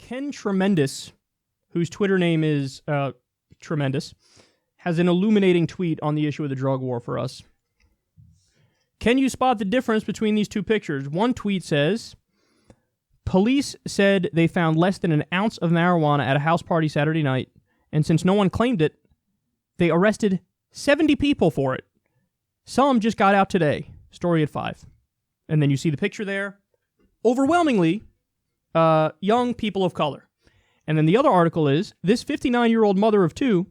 Ken Tremendous, whose Twitter name is Tremendous, has an illuminating tweet on the issue of the drug war for us. Can you spot the difference between these two pictures? One tweet says, police said they found less than an ounce of marijuana at a house party Saturday night, and since no one claimed it, they arrested 70 people for it. Some just got out today. Story at 5. And then you see the picture there. Overwhelmingly, young people of color. And then the other article is, this 59-year-old mother of two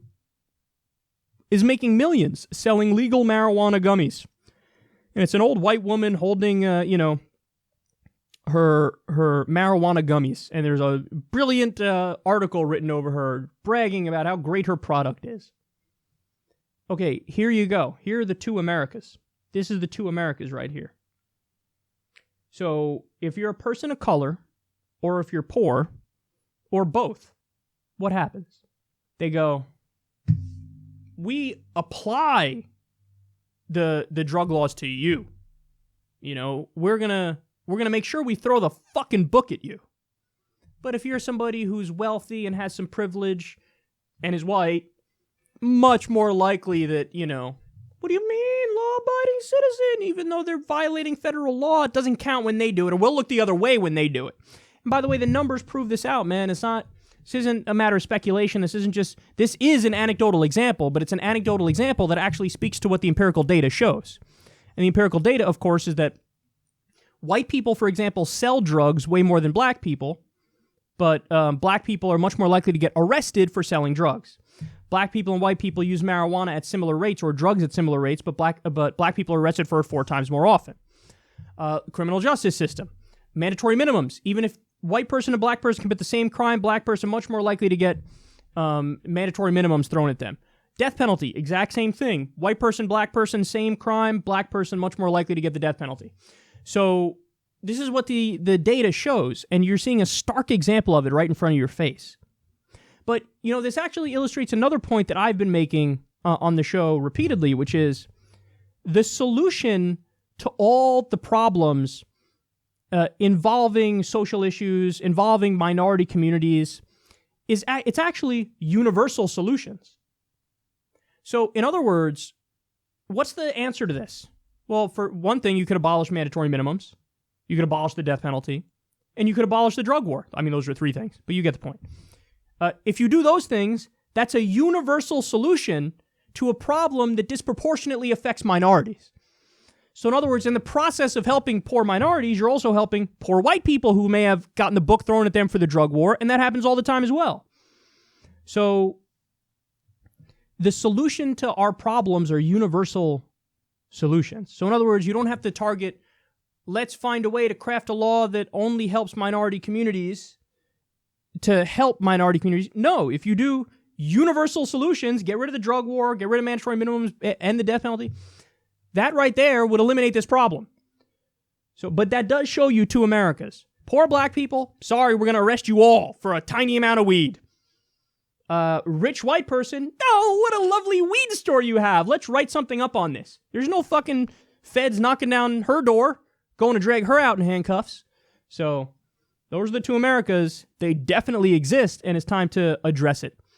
is making millions selling legal marijuana gummies. And it's an old white woman holding, her marijuana gummies. And there's a brilliant article written over her bragging about how great her product is. Okay, here you go. Here are the two Americas. This is the two Americas right here. So if you're a person of color, or if you're poor, or both, what happens? They go, we apply the drug laws to you. You know, we're gonna make sure we throw the fucking book at you. But if you're somebody who's wealthy and has some privilege and is white, much more likely that, what do you mean, law-abiding citizen? Even though they're violating federal law, it doesn't count when they do it, or we'll look the other way when they do it. And by the way, the numbers prove this out, man. This isn't a matter of speculation. This is an anecdotal example, but it's an anecdotal example that actually speaks to what the empirical data shows. And the empirical data, of course, is that white people, for example, sell drugs way more than black people, but black people are much more likely to get arrested for selling drugs. Black people and white people use marijuana at similar rates or drugs at similar rates, but black people are arrested for it 4 times more often. Criminal justice system. Mandatory minimums. Even if white person and black person commit the same crime, black person much more likely to get mandatory minimums thrown at them. Death penalty, exact same thing. White person, black person, same crime, black person much more likely to get the death penalty. So this is what the data shows, and you're seeing a stark example of it right in front of your face. But, this actually illustrates another point that I've been making on the show repeatedly, which is the solution to all the problems involving social issues, involving minority communities, it's actually universal solutions. So, in other words, what's the answer to this? Well, for one thing, you could abolish mandatory minimums, you could abolish the death penalty, and you could abolish the drug war. I mean, those are 3 things, but you get the point. If you do those things, that's a universal solution to a problem that disproportionately affects minorities. So in other words, in the process of helping poor minorities, you're also helping poor white people who may have gotten the book thrown at them for the drug war, and that happens all the time as well. So the solution to our problems are universal solutions. So in other words, you don't have to target, let's find a way to craft a law that only helps minority communities to help minority communities. No, if you do universal solutions, get rid of the drug war, get rid of mandatory minimums and the death penalty, that right there would eliminate this problem. So, but that does show you 2 Americas. Poor black people, sorry, we're going to arrest you all for a tiny amount of weed. Rich white person, oh, what a lovely weed store you have. Let's write something up on this. There's no fucking feds knocking down her door, going to drag her out in handcuffs. So those are the 2 Americas. They definitely exist, and it's time to address it.